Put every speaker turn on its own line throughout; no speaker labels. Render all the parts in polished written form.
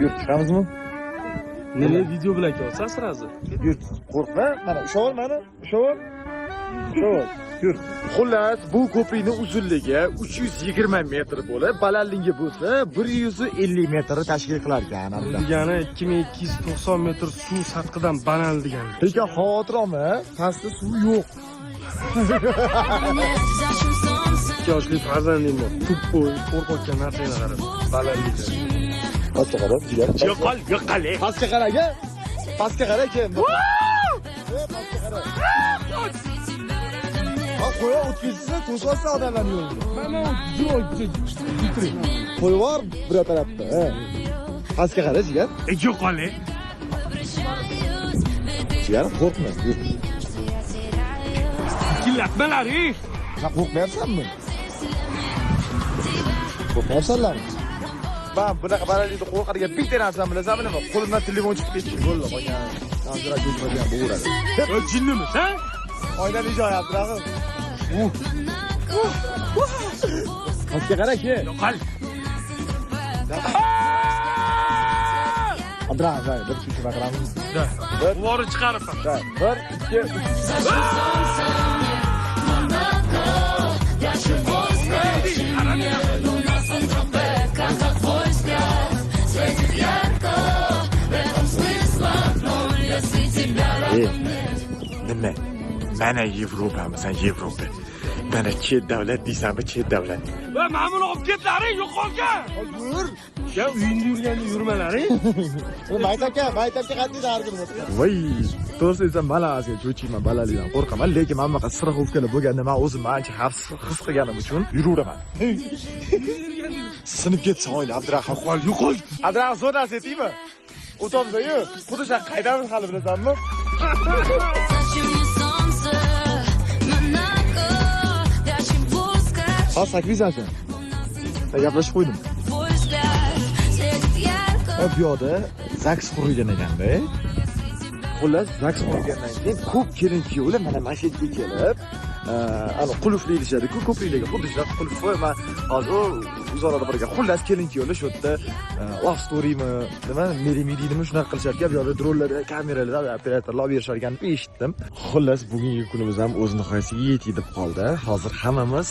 Yur, chiqamizmi?
Nima video bilan kelsa sirazi?
Yur, qo'rqma. Mana ushav mana, ushav. Yur. Xullas, bu ko'prikning uzunligi 320 metr bo'lib, balandligi bo'lsa 150 metr tashkil qilar ekan.
Degani 2290 metr suv sathidan baland degani.
Lekin xavotir olma, pastda suv yo'q.
Yoshli farzandim bor. Tuppoy, qo'rqotgan narsaga qarab. Balandligi.
Pastga qarab, jigar.
Yo'qol.
Pastga qara-ga. Pastga qara kim? Pastga qara. Qo'ya o'tkazsa, to'satsa odamlar yo'lda. Mana qo'yvor bir tarafda, ha. Pastga qara, jigar.
Yo'qol.
Jigar, qo'rqma.
Killatmalari.
Qo'rqmayapsanmi? Qo'rqmayapsanlarmi? Ben bunaqa balandlikda qo'rqadigan bitta narsani bilasanmi nima? Qo'limdan telefon chiqib ketdi. Bo'ldi, qo'ygan. Nazira ko'zmagan bo'g'uradi.
Yo, jinnimi sen?
Oynali joy Abdurahim. Pastga qara-ki.
Yo'qol.
Abdurahim, bir kishi baqiramiz.
Vorini chiqaribman.
1, 2, 3. Nima? Mana Yevropamisan, Yevropa. Mana chet davlat deysanmi, chet davlat.
Va ma'mul olib ketlaring yo'qolgan.
Yur.
Ya uyingda yurganda yurmalaring.
Maytabga qat'iy dargin bo'lsa. Voy, to'g'risi desam, malasiga cho'chiyman, balandlikdan qo'rqaman, lekin men bunaqa straxovkalar bo'lganda men o'zimni ancha xavfsiz his qilganim uchun yuraveraman. Sinib ketsa oyli Abdurahim.
Yo'qol.
Abdurahim zo'r narsa aytaymi? O'tamsa-yu, xuddi shu qaydamiz hali bilasanmi? Ha, 8 sen. Gaplashib qo'ydim. Bu yoqda ZAGS qurilgan ekanda. Xullas, ZAGS qurilgandan keyin ko'p kelin-kuyovlar mana masjidga kelib, ana qulfli deyishadi-ku, ko'priklarga xuddi shunaqa qulf qo'yaman. Hozir uzorada birga. Xullas, kelin-kuyovlar shu yerda love storymi, nima, meri-meridimi shunaqa qilishar ekan. Bu yoqda dronlar, kameralar, operatorlar olib berishar ekanini eshitdim. Xullas, bugungi kunimiz ham o'z nihoyasiga yetib qoldi. Hozir hammamiz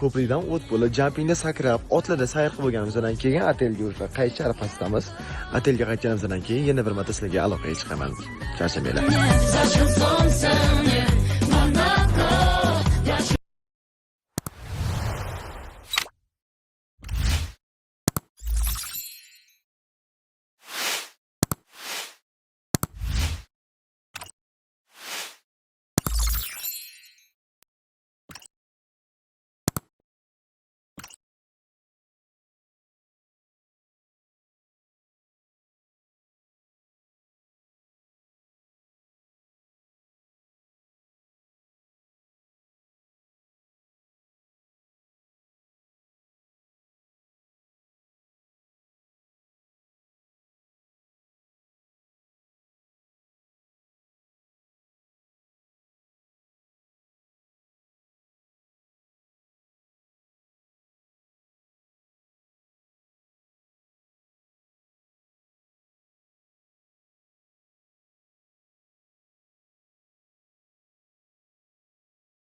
ko'prikdan o't bo'lib, jumpingda sakrab, otlarda sayr qilib bo'lganimizdan keyin otelga o'sha qaytib arafasdamiz. Otelga qaytganimizdan keyin yana bir marta sizlarga aloqaga chiqaman. Charchamanglar.